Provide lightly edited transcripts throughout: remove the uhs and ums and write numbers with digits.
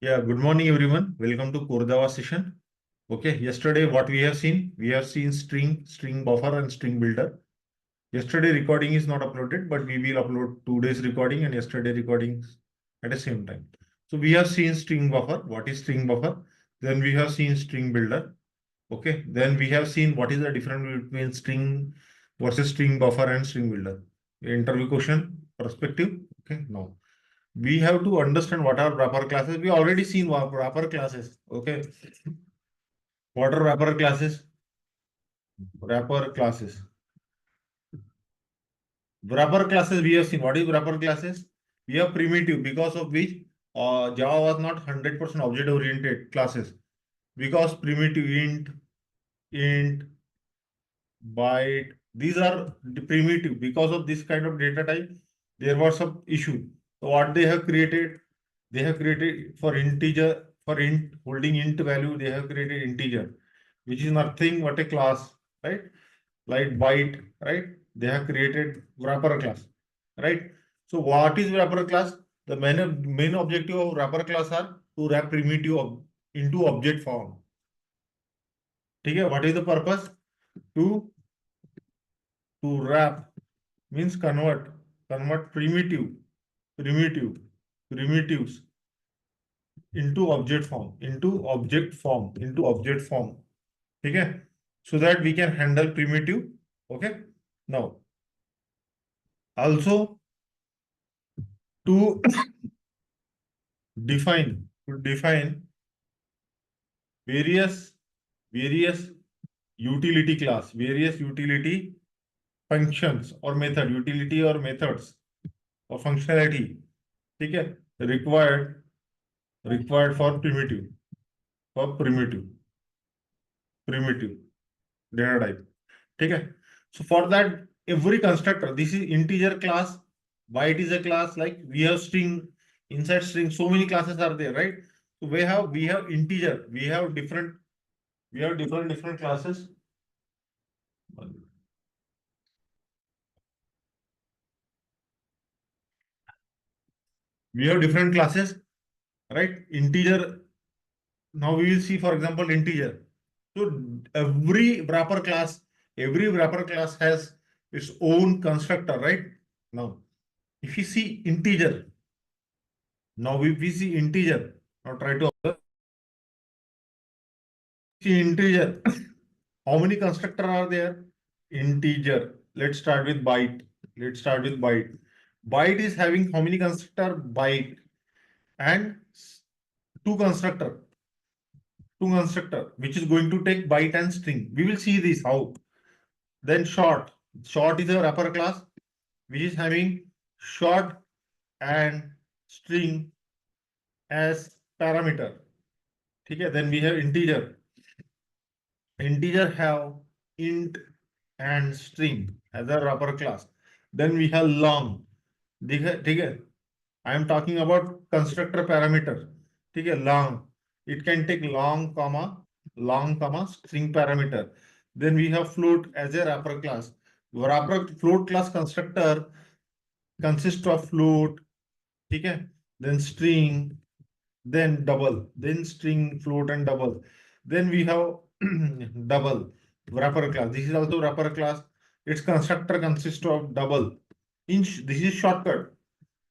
Yeah, good morning everyone. Welcome to Core Java session. Okay, yesterday what we have seen? We have seen string buffer and string builder. Yesterday recording is not uploaded, but we will upload today's recording and yesterday recording at the same time. So we have seen string buffer. What is string buffer? Then we have seen string builder. Okay, then we have seen what is the difference between string versus string buffer and string builder. Interview question perspective. Okay, now we have to understand what are wrapper classes. We already seen wrapper classes. Okay. What are wrapper classes? Wrapper classes. Wrapper classes we have seen. What is wrapper classes? We have primitive because of which Java was not 100% object oriented classes because primitive int, byte, these are the primitive. Because of this kind of data type, there was some issue. So what they have created for integer, for int, holding int value, they have created integer, which is nothing but a class, right? Like byte, right? They have created wrapper class, right? So what is wrapper class? The main objective of wrapper class are to wrap primitive into object form. Okay, what is the purpose? To wrap means convert primitive primitives into object form. Okay, so that we can handle primitive. Okay, now also to define various various various utility functions or utility or methods or functionality. Okay, required for primitive primitive data type. Okay, so for that every constructor, this is integer class, byte is a class, like we have string, inside string so many classes are there, right? So we have integer, we have different classes. We have different classes, right? Integer. Now we will see, for example, integer. So every wrapper class has its own constructor, right? Now, if you see integer, now if we see integer, now try to observe. See integer. How many constructor are there? Integer. Let's start with byte. Let's start with byte. Byte is having how many constructor? Byte and two constructor. Two constructor, which is going to take byte and string. We will see this how. Then short. Short is a wrapper class which is having short and string as parameter. Okay, then we have integer. Integer have int and string as a wrapper class. Then we have long. Okay, I am talking about constructor parameter. Okay, long. It can take long comma string parameter. Then we have float as a wrapper class. Float class constructor consists of float, okay, then string, then double, then string, float, and double. Then we have double wrapper class. This is also wrapper class. Its constructor consists of double. This is shortcut.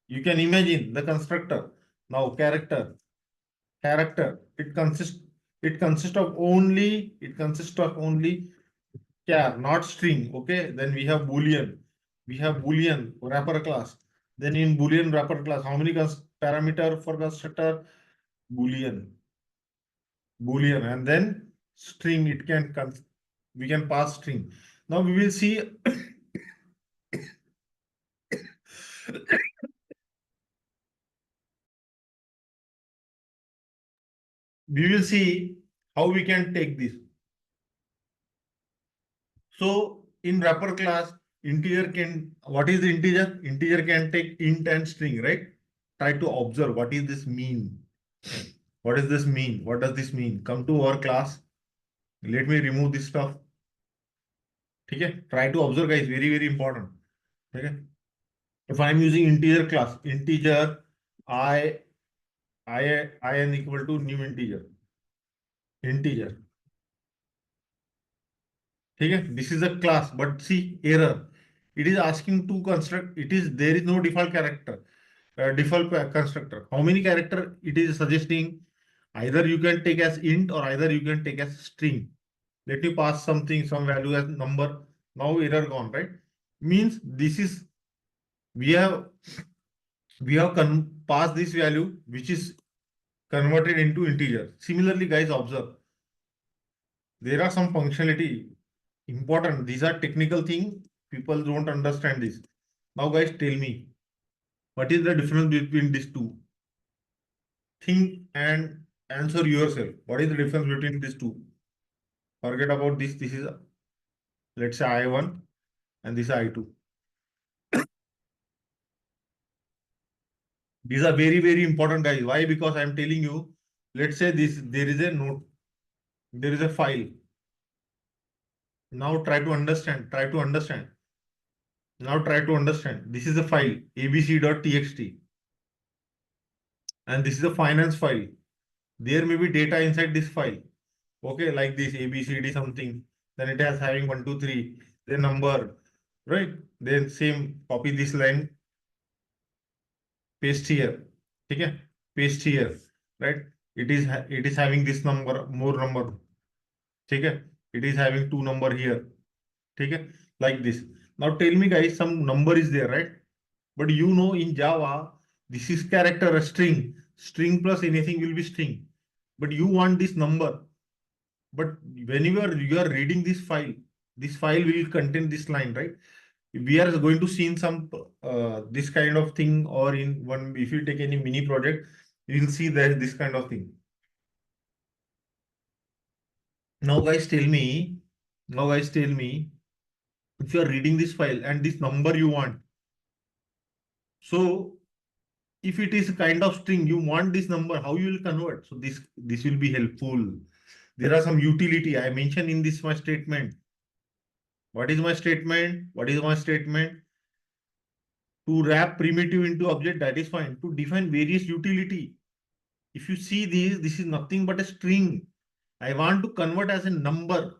You can imagine the constructor. Now character. It consists of only char, not string. Okay. Then we have boolean. We have boolean wrapper class. Then in boolean wrapper class, how many parameter for constructor? Boolean. Boolean, and then string. We can pass string. Now we will see. We will see how we can take this. So in wrapper class, what is the integer? Integer can take int and string, right? Try to observe what is this mean. What does this mean? What does this mean? Come to our class. Let me remove this stuff. Okay? Try to observe, guys. Very important. Okay? If I am using integer class, integer I in equal to new integer. Okay, this is a class, but see error. It is asking to construct. There is no default character, constructor. How many character it is suggesting? Either you can take as int or either you can take as string. Let me pass something, some value as number. Now error gone, right? Means this is we have passed this value which is converted into integer. Similarly, guys, observe there are some functionality important. These are technical thing. People don't understand this. Now, guys, tell me what is the difference between these two? Think and answer yourself. What is the difference between these two? Forget about this. This is let's say I1 and this is I2. These are very, very important, guys. Why? Because I'm telling you, let's say this there is a note, there is a file. Now try to understand. Try to understand. Now try to understand. This is a file abc.txt and this is a finance file. There may be data inside this file. Okay, like this ABCD something. Then it has having 1, 2, 3, the number, right? Then same copy this line, paste here. Okay, paste here, right? It is having this number, more number. Okay, it is having 2 number here. Okay, like this. Now tell me, guys, some number is there, right? But you know in Java, this is character a string. String plus anything will be string. But you want this number. But whenever you are reading this file will contain this line, right? We are going to see in some this kind of thing, or in one, if you take any mini project, you will see that this kind of thing. Now, guys, tell me. Now, guys, tell me if you are reading this file and this number you want. So if it is kind of string, you want this number, how you will convert? So this will be helpful. There are some utility I mentioned in this my statement. What is my statement? What is my statement? To wrap primitive into object, that is fine. To define various utility. If you see this is nothing but a string. I want to convert as a number.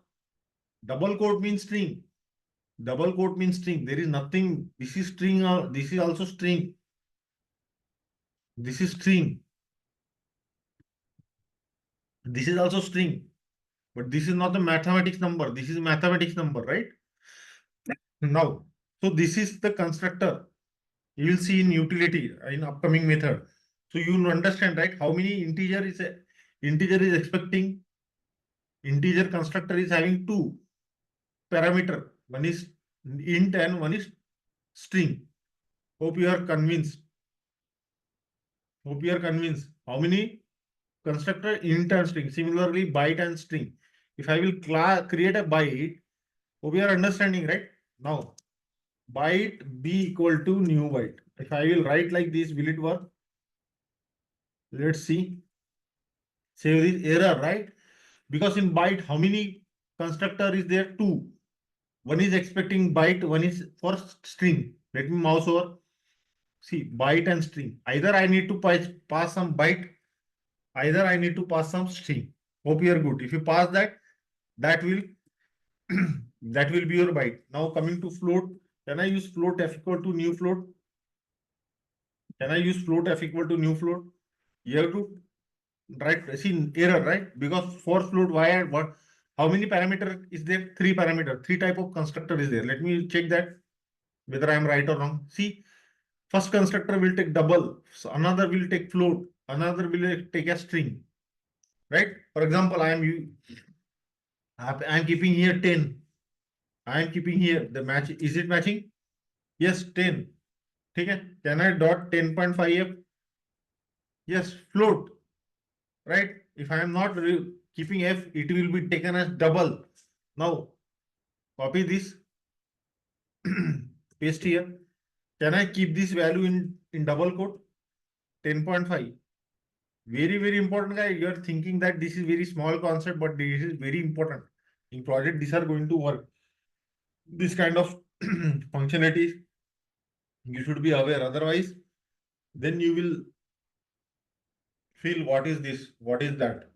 Double quote means string. Double quote means string. There is nothing. This is string. This is also string. This is string. This is also string. But this is not the mathematics number. This is mathematics number, right? Now, so this is the constructor. You will see in utility in upcoming method. So you will understand, right? How many integer is expecting. Integer constructor is having two parameter. One is int and one is string. Hope you are convinced. Hope you are convinced. How many constructor? Int and string. Similarly, byte and string. If I will create a byte, hope you are understanding, right? Now, byte b equal to new byte. If I will write like this, will it work? Let's see. Save this error, right? Because in byte, how many constructor is there? Two. One is expecting byte, one is for string. Let me mouse over. See, byte and string. Either I need to pass some byte, either I need to pass some string. Hope you are good. If you pass that, that will that will be your byte. Now coming to float, can I use float f equal to new float? Can I use float f equal to new float? You have to write, see error, right? Because for float, why what? How many parameter is there? Three parameter. Three type of constructor is there. Let me check that whether I am right or wrong. See, first constructor will take double, so another will take float, another will take a string, right? For example, I am keeping here 10. I am keeping here the match. Is it matching? Yes, 10. Okay. Can I dot 10.5f? Yes, float, right? If I am not keeping f, it will be taken as double. Now, copy this, paste here. Can I keep this value in double quote? 10.5. Very, very important, guy. You are thinking that this is very small concept, but this is very important. In project, these are going to work. This kind of functionalities you should be aware. Otherwise, then you will Phil, what is this? What is that?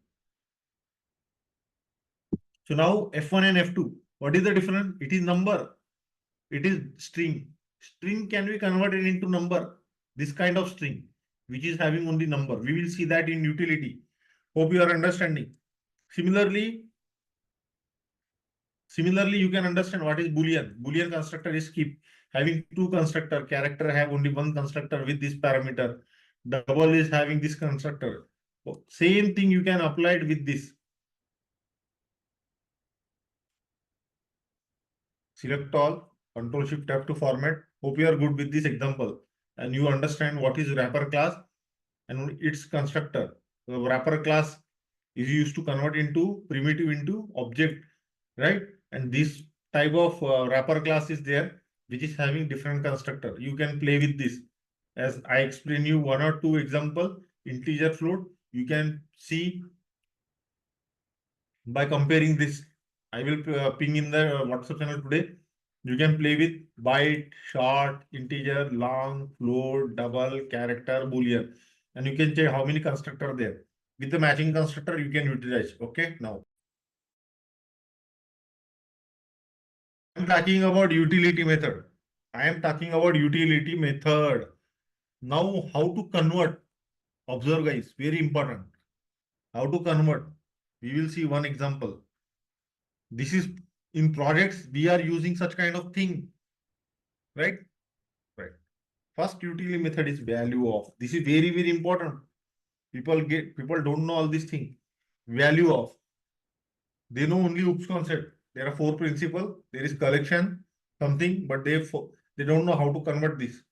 So now F1 and F2. What is the difference? It is number. It is string. String can be converted into number. This kind of string, which is having only number. We will see that in utility. Hope you are understanding. Similarly, you can understand what is Boolean. Boolean constructor is keep having two constructor. Character have only one constructor with this parameter. Double is having this constructor. Same thing you can apply it with this. Select all, Control Shift Tab to format. Hope you are good with this example and you understand what is wrapper class and its constructor. The wrapper class is used to convert into primitive into object, right? And this type of wrapper class is there, which is having different constructor. You can play with this. As I explain you one or two example, integer float, you can see by comparing this. I will ping in the WhatsApp channel today. You can play with byte, short, integer, long, float, double, character, boolean, and you can check how many constructor there. With the matching constructor, you can utilize. Okay, now I'm talking about utility method. I am talking about utility method. Now, how to convert? Observe, guys, very important. How to convert? We will see one example. This is in projects, we are using such kind of thing, right? Right. First utility method is value of. This is very, very important. People don't know all these things. Value of. They know only OOPS concept. There are four principles. There is collection, something, but they don't know how to convert this.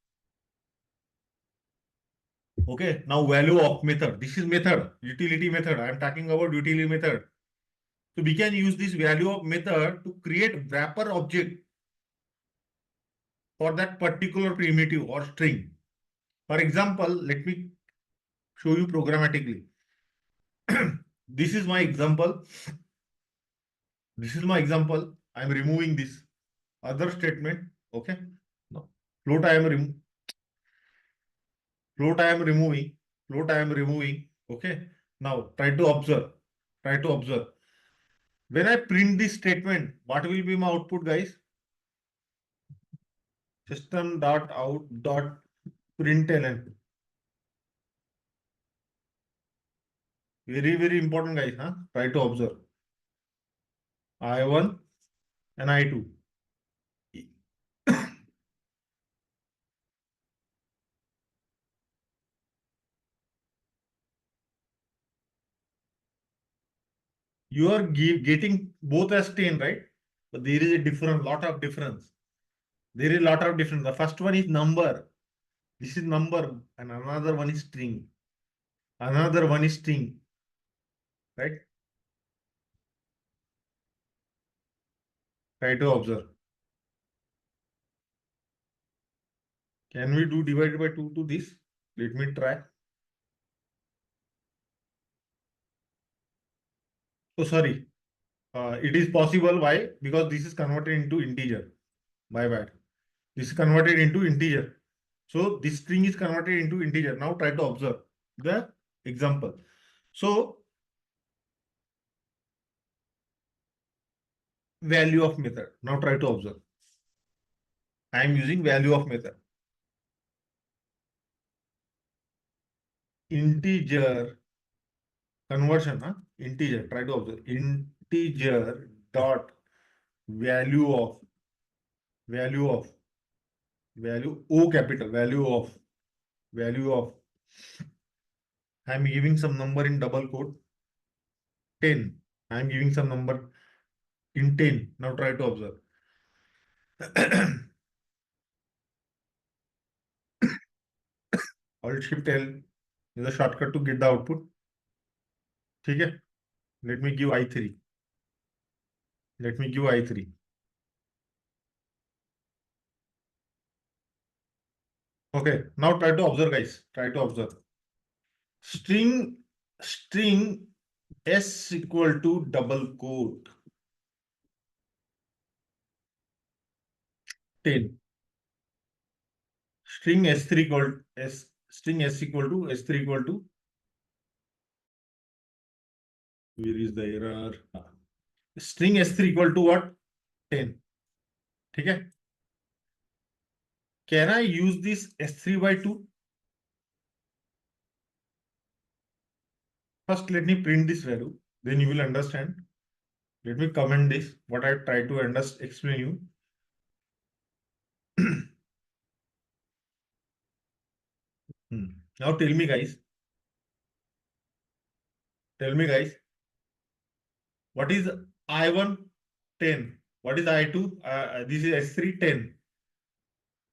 Okay, now value of method. This is method, utility method. I am talking about utility method. So we can use this value of method to create wrapper object for that particular primitive or string. For example, let me show you programmatically. This is my example. This is my example. I am removing this other statement. Okay. No. Float I am removing. Float I am removing. Float I am removing. Okay. Now try to observe. Try to observe. When I print this statement, what will be my output, guys? System.out.println. Very, very important, guys. Huh? Try to observe. I1 and I2. You are getting both as 10, right? But there is a difference, lot of difference. There is a lot of difference. The first one is number. This is number, and another one is string. Another one is string, right? Try to observe. Can we do divided by 2 to this? Let me try. Oh, sorry. It is possible. Why? Because this is converted into integer. My bad. This is converted into integer. So this string is converted into integer. Now try to observe the example. So value of method. Now try to observe. I am using value of method. Integer conversion, huh? Integer. Try to observe. Integer dot value of value of value O capital value of. I am giving some number in double quote 10. I am giving some number in 10. Now try to observe. Alt Shift L is a shortcut to get the output. Okay. Let me give I3. Let me give I3. Okay. Now try to observe, guys. Try to observe. String S equal to double quote 10. String S3 equal S string S equal to S3 equal to Where is the error? String s3 equal to what? 10. ठीक है? Can I use this s3 by 2? First, let me print this value. Then you will understand. Let me comment this. What I try to explain you. Now tell me, guys. Tell me, guys. What is I1 10? What is I2? This is S3 10.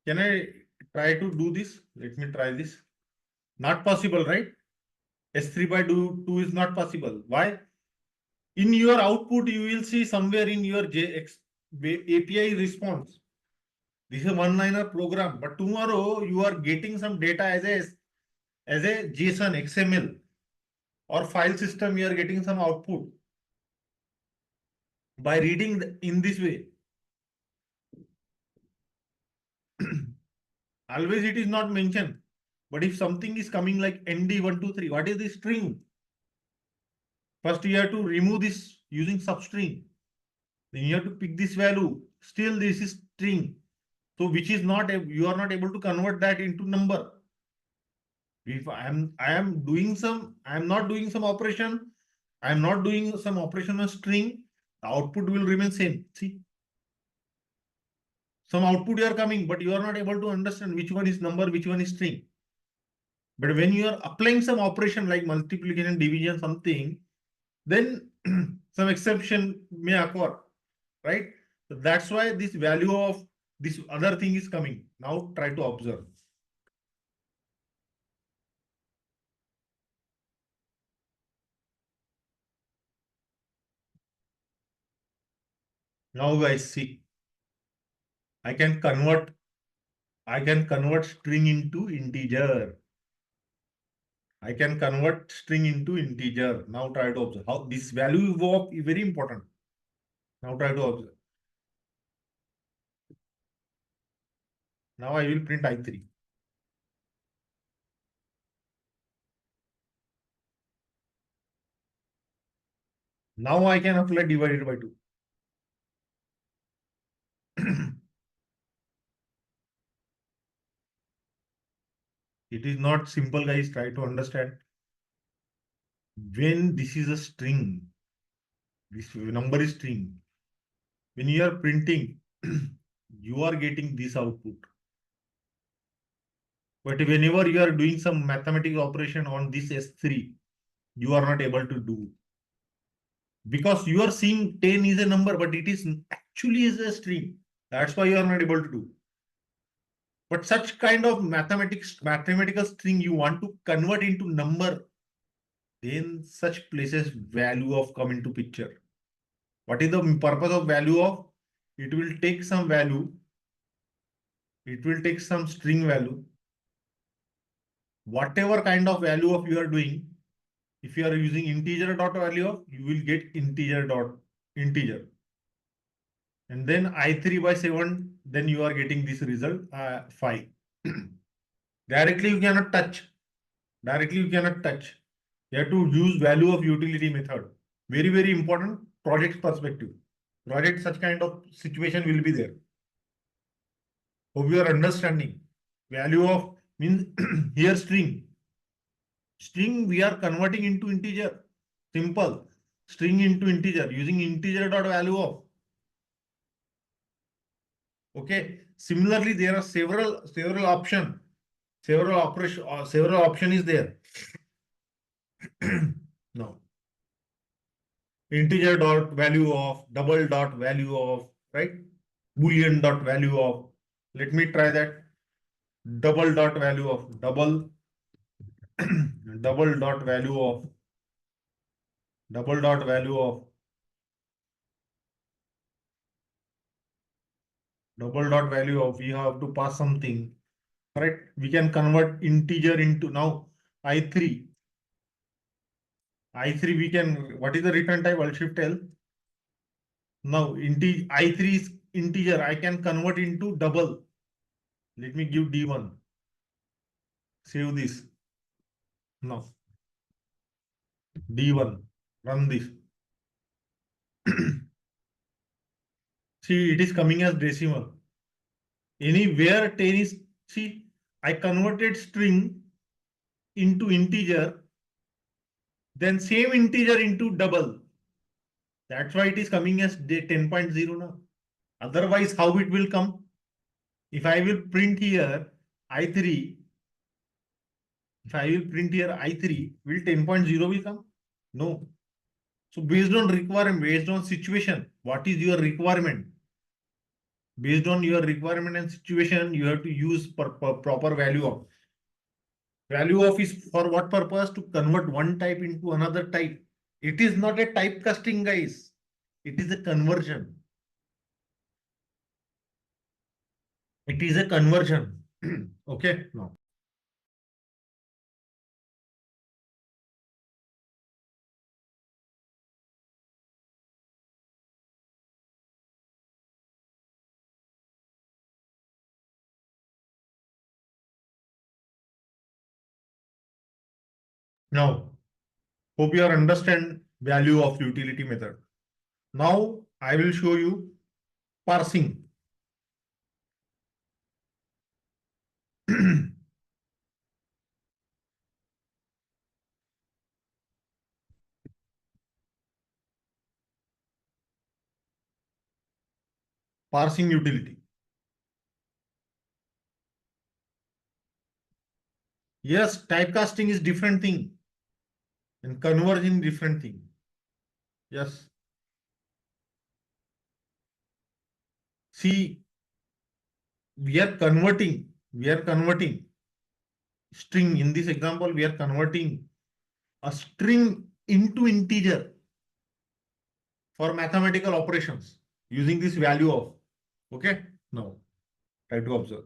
Can I try to do this? Let me try this. Not possible, right? S3 by 2 is not possible. Why? In your output, you will see somewhere in your API response. This is a one-liner program, but tomorrow you are getting some data as a JSON, XML, or file system. You are getting some output by reading in this way. Always it is not mentioned. But if something is coming like ND123, what is the string? First you have to remove this using substring. Then you have to pick this value. Still this is string. So which is not, you are not able to convert that into number. If I am not doing some operation, I am not doing some operation on string, the output will remain same. See, some output you are coming, but you are not able to understand which one is number, which one is string. But when you are applying some operation like multiplication, division, something, then some exception may occur, right? So that's why this value of this other thing is coming. Now try to observe. Now guys see, I can convert string into integer. I can convert string into integer. Now try to observe how this value of is very important. Now try to observe. Now I will print I3. Now I can apply divided by 2. It is not simple, guys. Try to understand. When this is a string, this number is string. When you are printing, you are getting this output. But whenever you are doing some mathematical operation on this S3, you are not able to do. Because you are seeing 10 is a number, but it is actually is a string. That's why you are not able to do. But such kind of mathematical string you want to convert into number, then such places value of come into picture. What is the purpose of value of? It will take some value. It will take some string value. Whatever kind of value of you are doing, if you are using integer dot value of, you will get integer dot integer. And then I3 by 7, then you are getting this result 5. Directly you cannot touch. Directly you cannot touch. You have to use value of utility method. Very, very important project perspective. Project such kind of situation will be there. Hope you are understanding. Value of means here string. String we are converting into integer. Simple. String into integer using integer dot value of. Okay. Similarly, there are several option. Several option is there. Now, integer dot value of, double dot value of, right? Boolean dot value of. Let me try that. Double dot value of, double double dot value of, double dot value of, double dot value of. We have to pass something, right? We can convert integer into now I3. I3 we can, what is the return type? Alt Shift L. Now I3 is integer. I can convert into double. Let me give D1. Save this. Now D1. Run this. See, it is coming as decimal. Anywhere 10 is, see, I converted string into integer, then same integer into double. That's why it is coming as 10.0 now. Otherwise, how it will come? If I will print here I3, if I will print here I3, will 10.0 will come? No. So based on requirement, based on situation, what is your requirement? Based on your requirement and situation, you have to use proper value of. Value of is for what purpose? To convert one type into another type. It is not a typecasting, guys. It is a conversion. It is a conversion. Okay, now. Now, hope you are understand value of utility method. Now, I will show you parsing. Parsing utility. Yes, typecasting is different thing and conversion different thing. Yes. See, we are converting string. In this example, we are converting a string into integer for mathematical operations using this value of. Okay. Now, try to observe.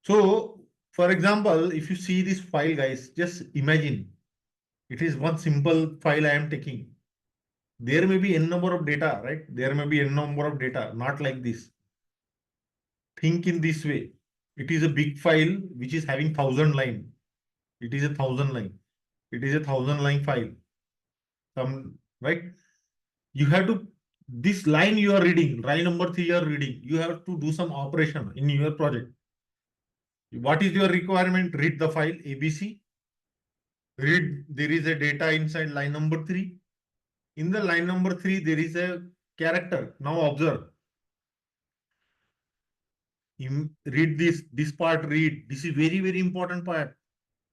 So, for example, if you see this file, guys, just imagine it is one simple file I am taking. There may be n number of data, right? There may be n number of data, not like this. Think in this way. It is a big file which is having 1,000 line. It is a 1,000 line. It is a 1,000 line file. Some, right? You have to, this line you are reading, line number 3 you are reading, you have to do some operation in your project. What is your requirement? Read the file ABC. Read, there is a data inside line number 3. In the line number 3, there is a character. Now observe. Read this part, read. This is very, very important part.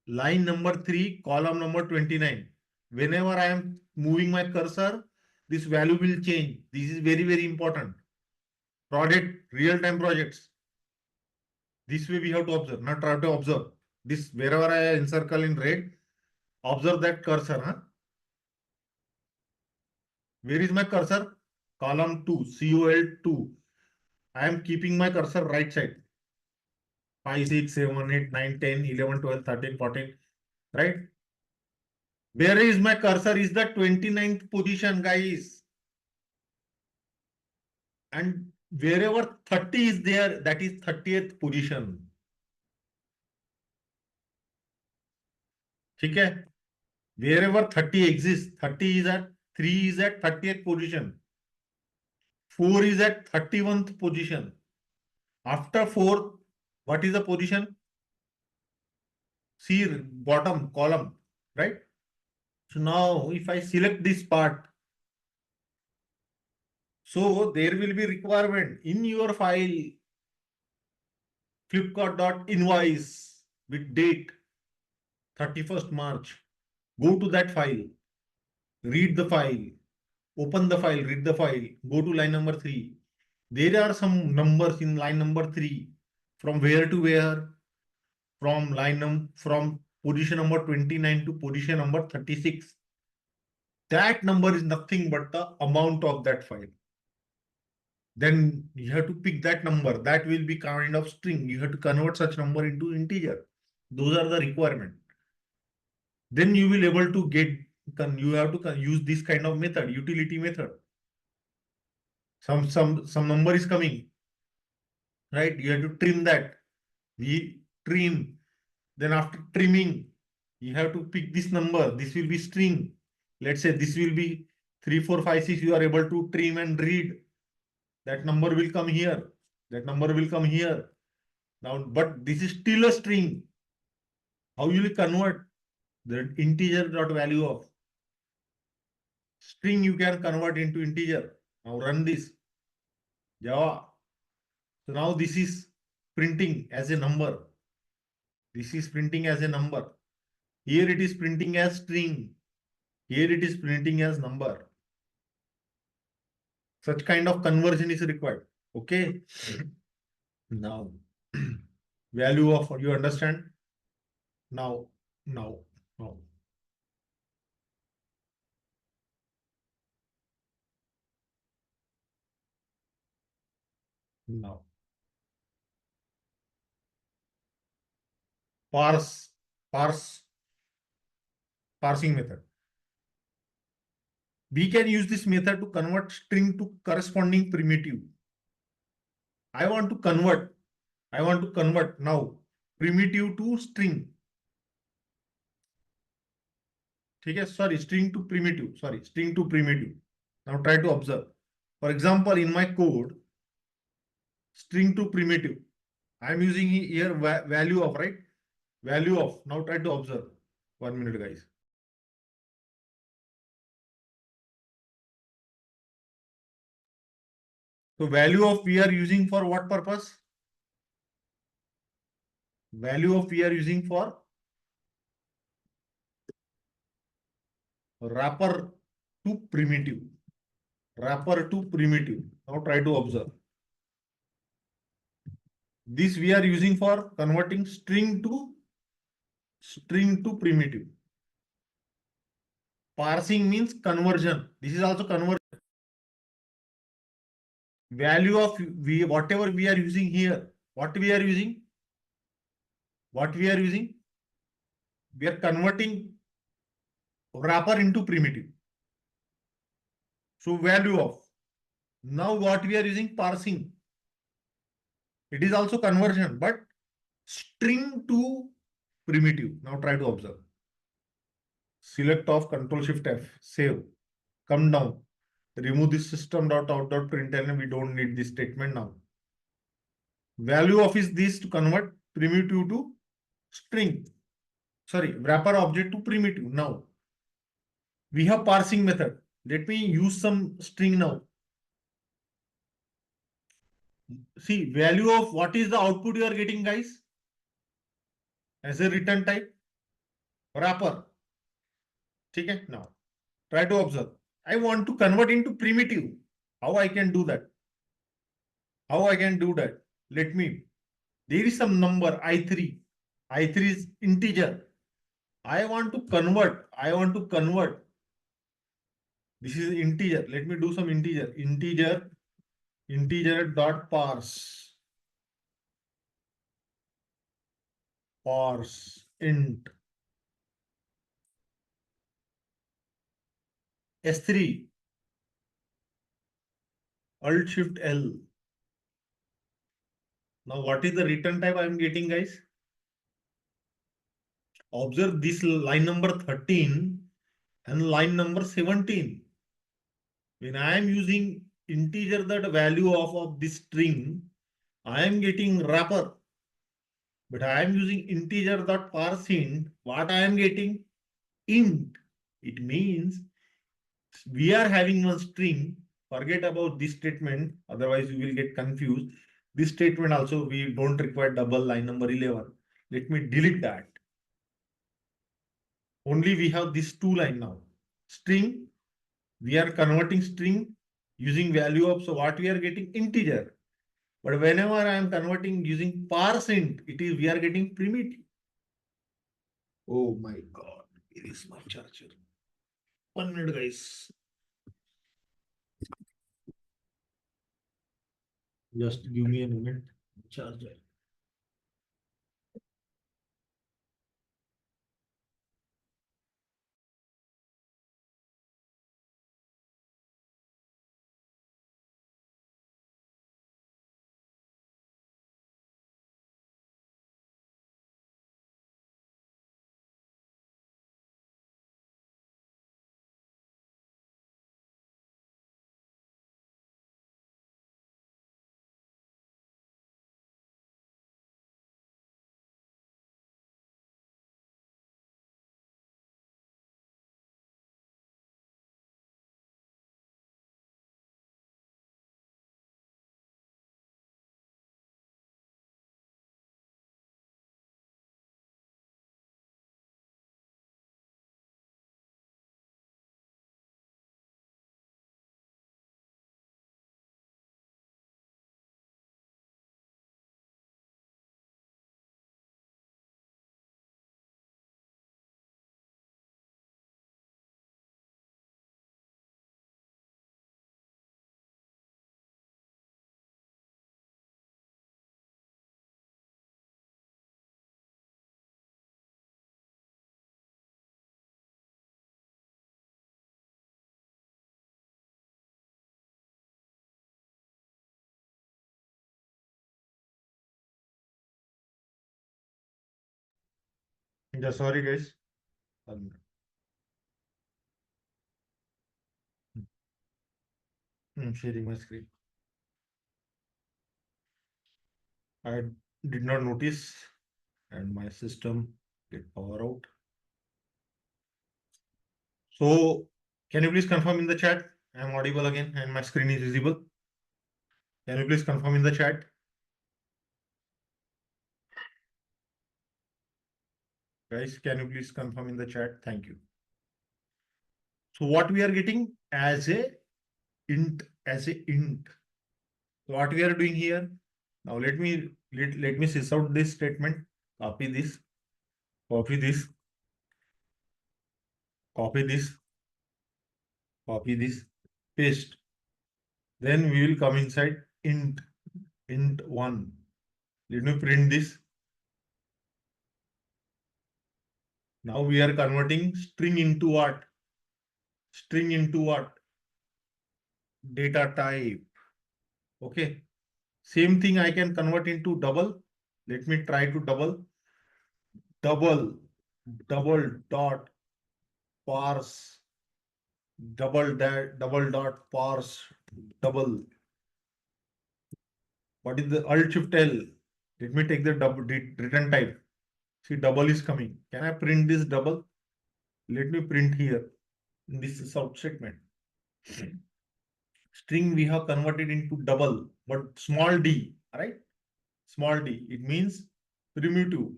Line number 3, column number 29. Whenever I am moving my cursor, this value will change. This is very, very important. Project, real-time projects. This way we have to observe, not try to observe. This, wherever I encircle in red, observe that cursor. Huh? Where is my cursor? Column 2, COL2. I am keeping my cursor right side. 5, 6, 7, 8, 9, 10, 11, 12, 13, 14. Right? Where is my cursor? Is the 29th position, guys. And wherever 30 is there, that is 30th position. Okay? Wherever 30 exists, 30 is at 3 is at 30th position. 4 is at 31st position. After 4, what is the position? See bottom column, right? So now if I select this part, so there will be requirement in your file Flipkart.invoice with date 31st March. Go to that file, read the file, open the file, read the file, go to line number 3. There are some numbers in line number 3. From where to where? From position number 29 to position number 36. That number is nothing but the amount of that file. Then you have to pick that number. That will be kind of string. You have to convert such number into integer. Those are the requirement. Then you will able to get, you have to use this kind of method, utility method. Some number is coming, right? You have to trim that. We trim. Then after trimming, you have to pick this number. This will be string. Let's say this will be 3, 4, 5, 6. You are able to trim and read. That number will come here. That number will come here. Now, but this is still a string. How will you convert the integer dot value of string? You can convert into integer. Now run this Java. So now this is printing as a number. This is printing as a number. Here it is printing as string. Here it is printing as number. Such kind of conversion is required. Okay. Now, value of, you understand? Now, now, now. Now, parse, parse, parsing method. We can use this method to convert string to corresponding primitive. I want to convert now primitive to string. Okay, sorry, string to primitive. Sorry, string to primitive. Now try to observe. For example, in my code, string to primitive. I am using here value of, right? Value of. Now try to observe. 1 minute, guys. So value of we are using for what purpose? Value of we are using for wrapper to primitive. Wrapper to primitive. Now try to observe. This we are using for converting string to primitive. Parsing means conversion. This is also conversion. Value of we, whatever we are using here. What we are using? What we are using? We are converting wrapper into primitive. So value of. Now what we are using? Parsing. It is also conversion, but string to primitive. Now try to observe. Select off, Control Shift F, save. Come down. Remove this system.out.println. We don't need this statement now. Value of is this to convert primitive to string. Sorry, wrapper object to primitive. Now we have parsing method. Let me use some string now. See, value of what is the output you are getting, guys? As a return type, wrapper. Okay, now try to observe. I want to convert into primitive. How I can do that? How I can do that? Let me. There is some number I3. I3 is integer. I want to convert. This is integer. Let me do some integer. Integer dot parse. Parse int S3 Alt Shift L. Now what is the return type I am getting, guys? Observe this line number 13 and line number 17. When I am using integer that value of this string, I am getting wrapper. But I am using integer dot parse int. What I am getting? Int. It means we are having one string. Forget about this statement, otherwise you will get confused. This statement also we don't require double line number 11. Let me delete that. Only we have this two line now. String, we are converting string using value of, so what we are getting? Integer. But whenever I am converting using parse int, it is we are getting primitive. Oh my God, it is my charger. 1 minute, guys. Just give me a moment. Charger. Yeah, sorry guys. Um, I'm sharing my screen. I did not notice and my system get power out. So can you please confirm in the chat? I'm audible again and my screen is visible. Can you please confirm in the chat? Guys, can you please confirm in the chat? Thank you. So what we are getting as a int. So what we are doing here? Now let me sys out this statement. Copy this, copy this, copy this, copy this, paste. Then we will come inside int1. Let me print this. Now we are converting string into what? String into what? Data type. Okay. Same thing I can convert into double. Let me try to double dot parse double dot parse double. What is the alt shift L? Let me take the double return type. See, double is coming. Can I print this double? Let me print here. This is out segment. String we have converted into double, but small d, right? Small d. It means primitive.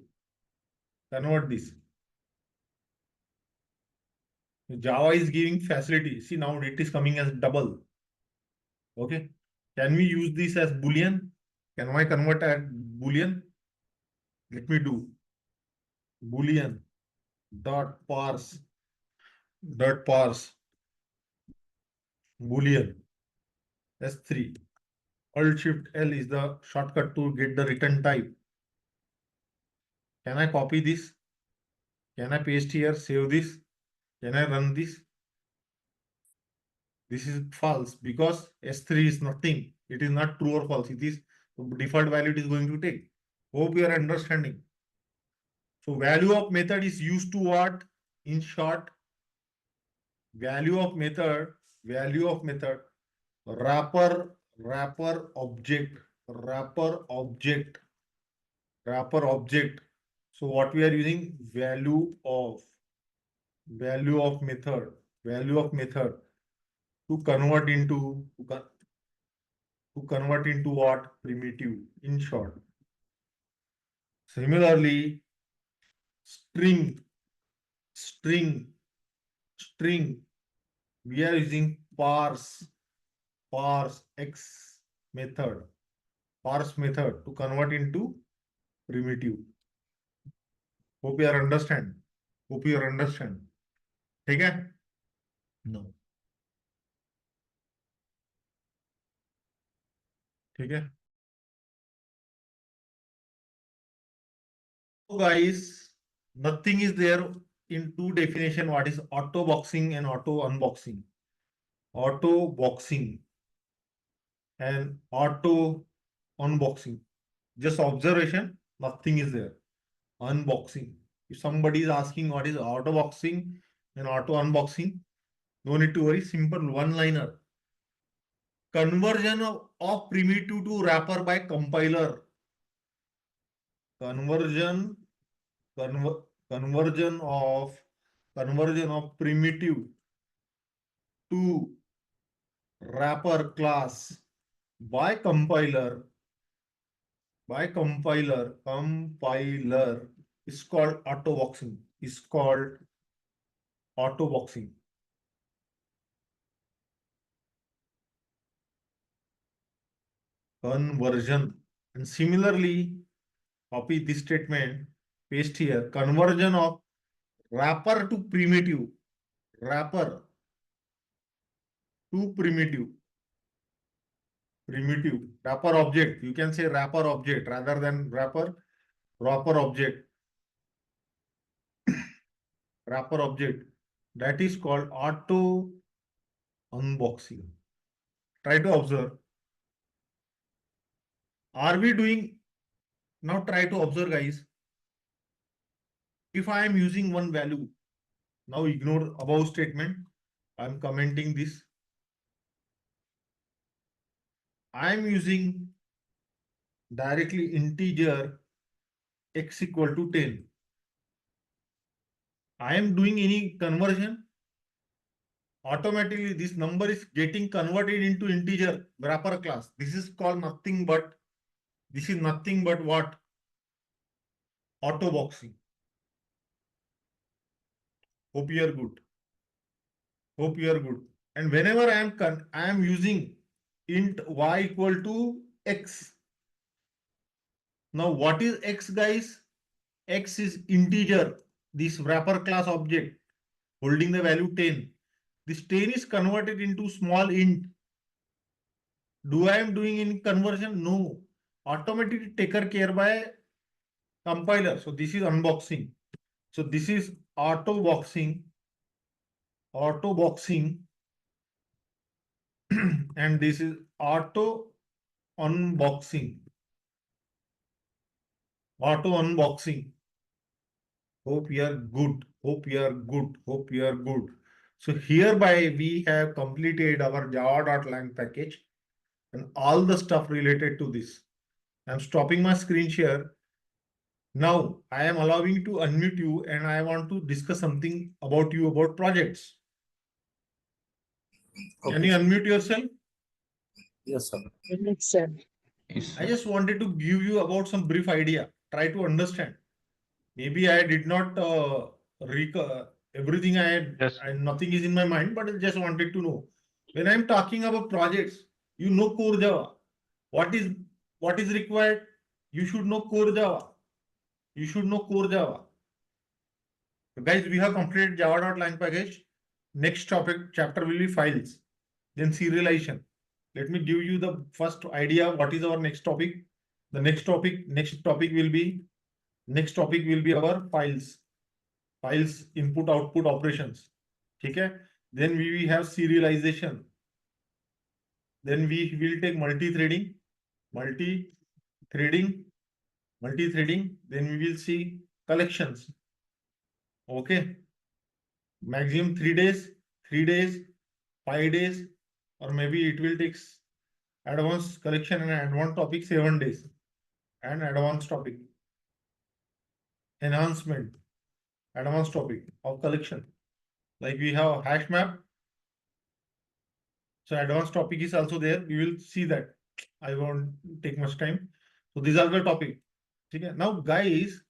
Convert this. Java is giving facility. See, now it is coming as double. Okay. Can we use this as Boolean? Can I convert as Boolean? Let me do Boolean dot parse Boolean S3. Alt Shift L is the shortcut to get the return type. Can I copy this? Can I paste here? Save this? Can I run this? This is false because S3 is nothing. It is not true or false. It is default value it is going to take. Hope you are understanding. So value of method is used to what? In short, value of method, wrapper object, wrapper object. So what we are using? Value of method to convert into what? Primitive, in short. Similarly, string, string, string, we are using parseXxx method, parse method to convert into primitive. Hope you are understand. Hope you are understand. ठीक है? No. ठीक है? So guys, nothing is there in two definition. What is auto boxing and auto unboxing? Auto boxing and auto unboxing. Just observation, nothing is there. Unboxing. If somebody is asking what is auto boxing and auto unboxing, no need to worry. Simple one-liner. Conversion of primitive to wrapper by compiler. Conversion, conversion of primitive to wrapper class by compiler is called auto boxing. Is called auto boxing. Conversion. And similarly, copy this statement, paste here. Conversion of wrapper to primitive. Wrapper to primitive. Wrapper object. You can say wrapper object rather than wrapper object. Wrapper object. That is called auto unboxing. Try to observe. Are we doing now? Try to observe, guys. if I am using one value, now ignore above statement. I am commenting this. I am using directly integer x equal to 10. I am doing any conversion. Automatically, this number is getting converted into integer wrapper class. This is called nothing but, this is nothing but what? Auto boxing. Hope you are good. Hope you are good. And whenever I am using int y equal to x. Now what is x, guys? X is integer. This wrapper class object holding the value 10. This 10 is converted into small int. Do I am doing any conversion? No. Automatically taken care by compiler. So this is unboxing. So this is auto boxing, and this is auto unboxing, auto unboxing. Hope you are good. Hope you are good. Hope you are good. So hereby we have completed our java.lang package and all the stuff related to this. I'm stopping my screen share. Now I am allowing to unmute you and I want to discuss something about you about projects. Okay. Can you unmute yourself? Yes, sir. Yes, sir. Yes, I just wanted to give you about some brief idea. Try to understand. Maybe I did not everything I had, Yes. nothing is in my mind, but I just wanted to know. When I'm talking about projects, you know core Java. What is required? You should know core Java. You should know core Java. Guys, we have completed java.lang package. Next topic chapter will be files, then serialization. Let me give you the first idea. What is our next topic? The next topic will be our files input output operations. Okay. Then we will have serialization. Then we will take multi-threading. Then we will see collections. Okay. Maximum 3 days, 5 days, or maybe it will take advanced collection and advanced topic 7 days. And advanced topic enhancement, advanced topic of collection. Like we have hash map. So advanced topic is also there. We will see that. I won't take much time. So these are the topic. Okay. Now, guys,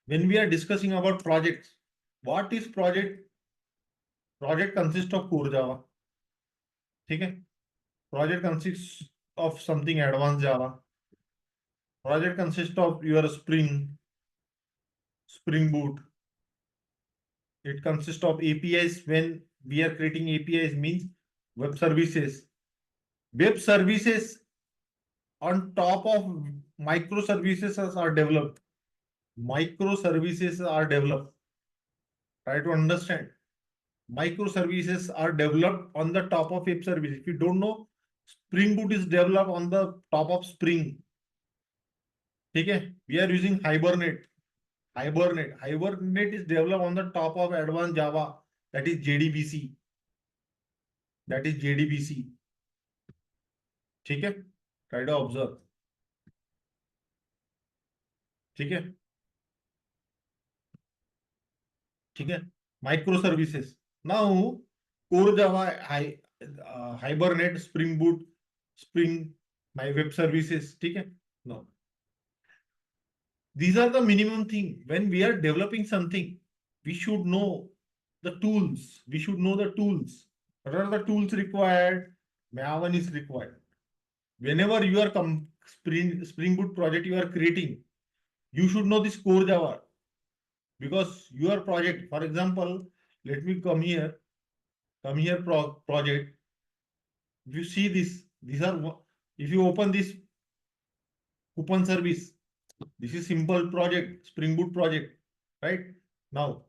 when we are discussing about projects, what is project? Project consists of core Java. Okay. Project consists of something advanced Java. Project consists of your Spring Boot. It consists of APIs. When we are creating APIs means web services. Web services on top of microservices are developed. Microservices are developed. Try to understand. Microservices are developed on the top of web service. If you don't know, Spring Boot is developed on the top of Spring. Okay, we are using Hibernate. Hibernate is developed on the top of advanced Java. That is JDBC. ठीक है? Try to observe. ठीक है? ठीक है? Microservices. Now, core Java, Hibernate, Spring Boot, Spring, my web services. ठीक है? No. These are the minimum thing. When we are developing something, we should know the tools. What are the tools required? Maven is required. Whenever you are Spring Boot project you are creating, you should know this core Java. Because your project, for example, let me come here project. If you see this, if you open this open service, this is simple project, Spring Boot project, right? Now,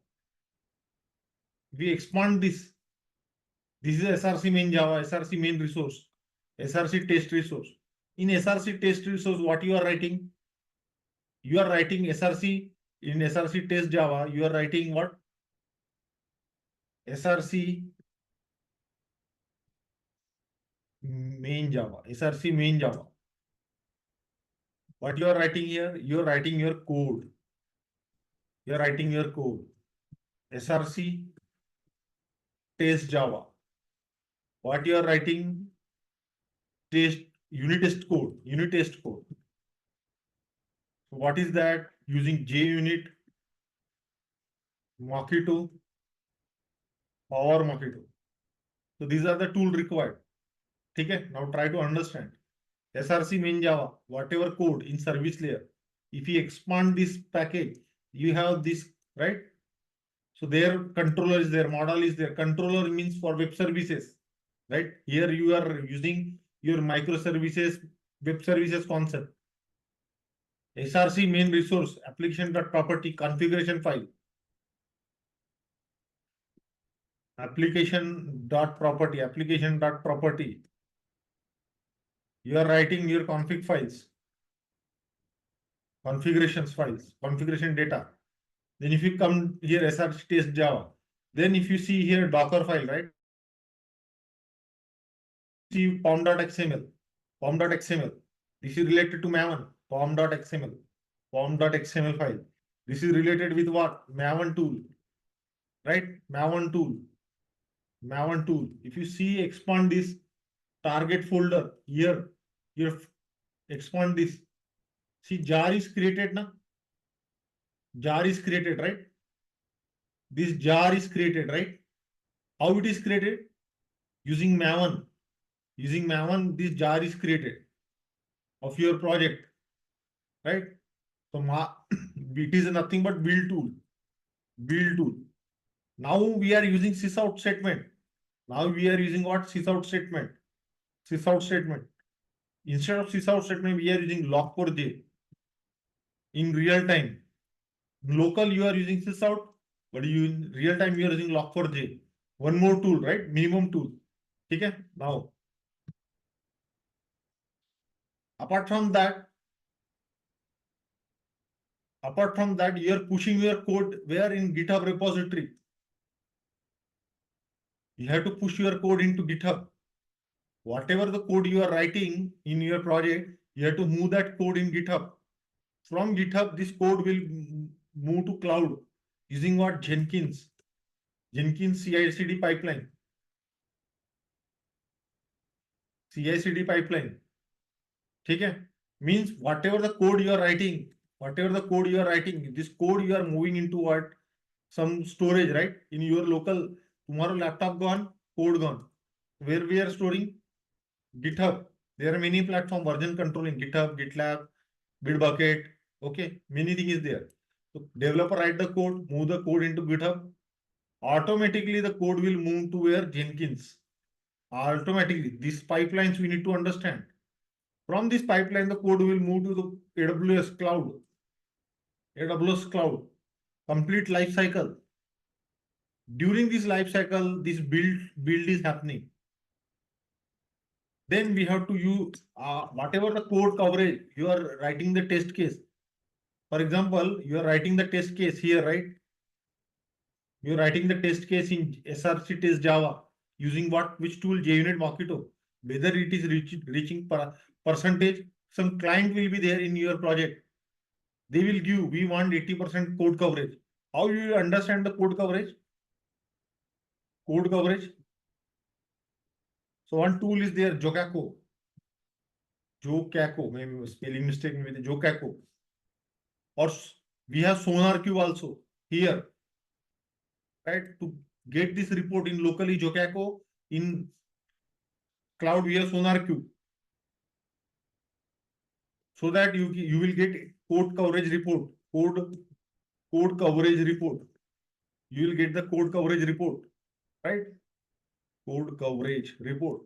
we expand this. This is SRC main Java, SRC main resource, SRC test resource. In SRC test resource, what you are writing? You are writing SRC in src test Java, you are writing what? src main Java, src main Java. What you are writing here? You are writing your code. You are writing your code. src test Java. What you are writing? Test unit test code. Unit test code. So what is that? Using JUnit, Mockito, Power Mockito. So these are the tools required. Okay, now try to understand. src main Java, whatever code in service layer, if you expand this package, you have this, right? So their controller is there, model is there. Controller means for web services, right? Here you are using your microservices, web services concept. src main resource, application.property, configuration file. Application.property. You are writing your config files, configurations files, configuration data. Then if you come here src test Java, then if you see here Docker file, right? See pom.xml, pom.xml. This is related to Maven, pom.xml, pom.xml file. This is related with what? Maven tool, right? Maven tool, Maven tool. If you see expand this target folder here, you expand this. See jar is created now. Jar is created, right? This jar is created, right? How it is created? Using Maven. Using Maven, this jar is created of your project, right? So it is nothing but build tool. Build tool. Now we are using sysout statement. Now we are using what? Sysout statement. Sysout statement. Instead of sysout statement, we are using log4j in real time. Local, you are using sysout, but you in real time you are using log4j. One more tool, right? Minimum tool. Okay. Now, apart from that, you are pushing your code where in GitHub repository. You have to push your code into GitHub. Whatever the code you are writing in your project, you have to move that code in GitHub. From GitHub, this code will move to cloud using what? Jenkins CI/CD pipeline. CI/CD pipeline. Okay? Means whatever the code you are writing, this code you are moving into what? Some storage, right? In your local, tomorrow laptop gone, code gone. Where we are storing? GitHub. There are many platform version controlling GitHub, GitLab, Bitbucket. Okay, many things is there. So developer write the code, move the code into GitHub. Automatically the code will move to where? Jenkins. Automatically, these pipelines we need to understand. From this pipeline, the code will move to the AWS cloud. AWS cloud. Complete life cycle. During this life cycle, this build is happening. Then we have to use whatever the code coverage you are writing the test case. For example, you are writing the test case here, right? You are writing the test case in src test Java using what? Which tool? JUnit Mockito. Whether it is reaching percentage, some client will be there in your project. They will give, we want 80% code coverage. How you understand the code coverage? Code coverage. So one tool is there, Jocaco. Maybe spelling mistake with Jocaco. Or we have SonarQube also here, right? To get this report in locally Jocaco, in cloud we have SonarQube. So that you will get code coverage report. Code coverage report. You will get the code coverage report, right? Code coverage report.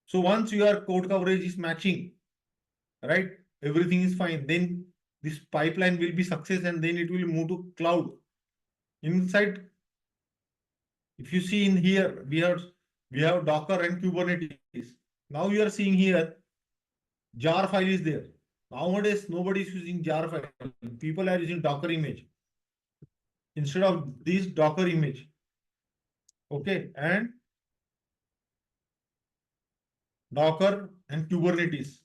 So once your code coverage is matching, right? Everything is fine. Then this pipeline will be success and then it will move to cloud. Inside, if you see in here, we have Docker and Kubernetes. Now you are seeing here, jar file is there. Nowadays, nobody is using jar file. People are using Docker image instead of this Docker image. Okay, and Docker and Kubernetes.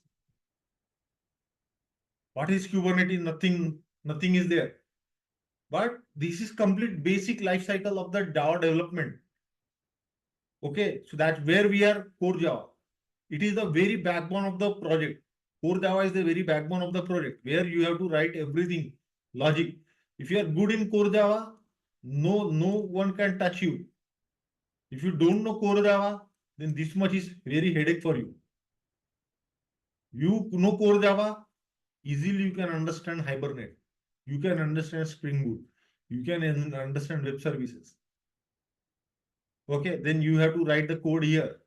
What is Kubernetes? Nothing is there. But this is complete basic life cycle of the Java development. Okay, so that's where we are core Java. It is the very backbone of the project. Core Java is the very backbone of the project where you have to write everything, logic. If you are good in core Java, no one can touch you. If you don't know core Java, then this much is very headache for you. You know core Java, easily you can understand Hibernate. You can understand Spring Boot. You can understand web services. Okay, then you have to write the code here.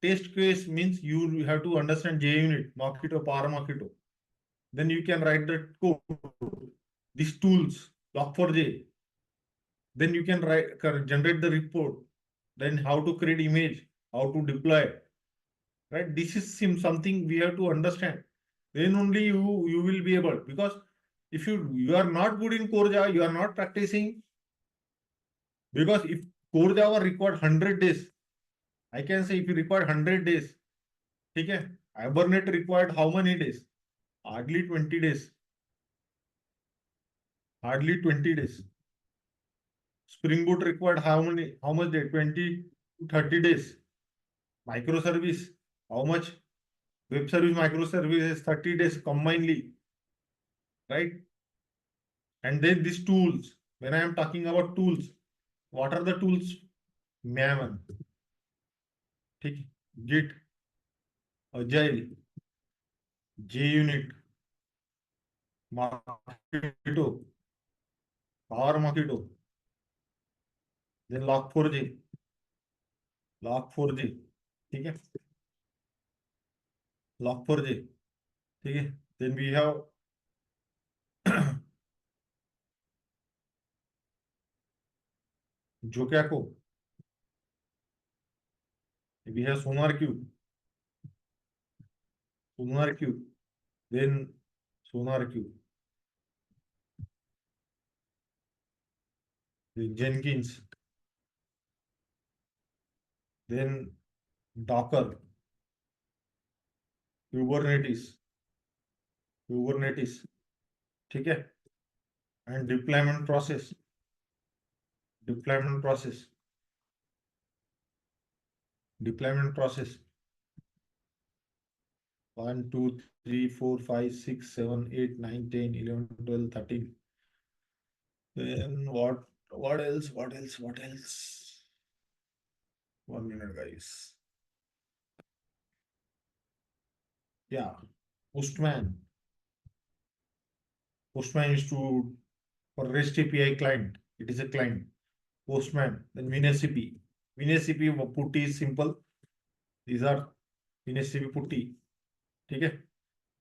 Test case means you have to understand JUnit, Mockito, parseXxx. Then you can write the code. These tools, log4j. Then you can write, generate the report. Then how to create image, how to deploy. Right? This is something we have to understand. Then only you will be able, because if you are not good in core Java, you are not practicing. Because if core Java required 100 days, I can say if you require 100 days, okay, Hibernate required how many days? Hardly 20 days. Hardly 20 days. Spring Boot required how much day? 20 to 30 days. Microservice, how much? Web service microservices 30 days combinedly, right? And then these tools. When I am talking about tools, what are the tools? Maven, Git, Agile, JUnit, Mockito, Power Mockito, then log4j, log4j, ठीक है, log4j, ठीक है. Then we have Jokako, we have SonarQube, then SonarQube, then Jenkins, then Docker, Kubernetes, ठीक है, and deployment process, deployment process. 1, 2, 3, 4, 5, 6, 7, 8, 9, 10, 11, 12, 13. Then what else? What else? What else? 1 minute, guys. Yeah. Postman. Postman is to for REST API client. It is a client. Postman. Then WinSCP. WinSCP putty is simple. These are WinSCP putty. Okay.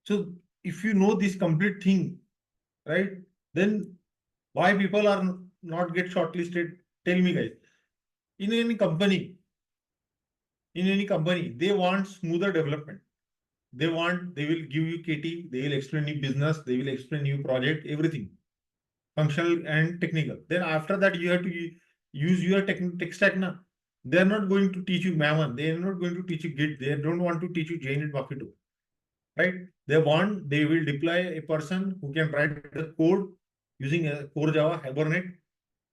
So if you know this complete thing, right? Then why people are not get shortlisted? Tell me, guys. In any company, they want smoother development. They will give you KT, they will explain you business, they will explain you project, everything, functional and technical. Then after that, you have to use your tech stack now. They are not going to teach you Maven. They are not going to teach you Git. They don't want to teach you JUnit Bucket, right? They will deploy a person who can write the code using a core Java, Hibernate,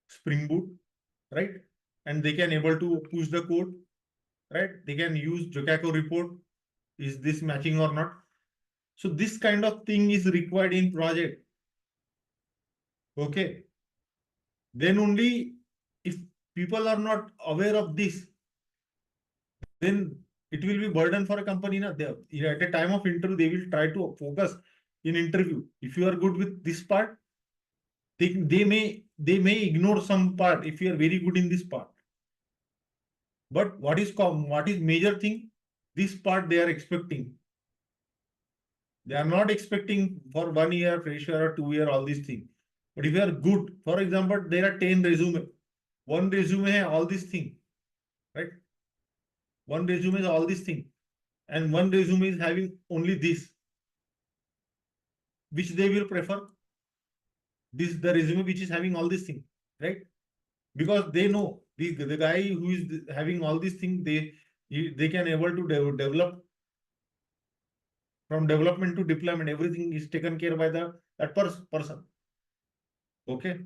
Spring Boot, right? And they can able to push the code, right? They can use Jokako report. Is this matching or not? So this kind of thing is required in project. Okay. Then only if people are not aware of this, then it will be burden for a company. At a time of interview, they will try to focus in interview. If you are good with this part, they may ignore some part if you are very good in this part. But what is major thing? This part they are expecting. They are not expecting for 1 year, fresher or 2 year, all these things. But if you are good, for example, there are 10 resume. One resume has all these things, right? One resume is all these things. And one resume is having only this. which they will prefer? This the resume which is having all these things, right? Because they know the guy who is having all these things, they can able to develop from development to deployment. Everything is taken care by that person. Okay,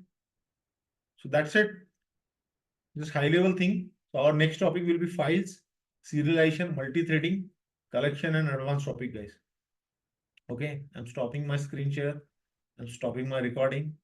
so that's it. This high level thing. So our next topic will be files, serialization, multi-threading, collection, and advanced topic, guys. Okay, I'm stopping my screen share. I'm stopping my recording.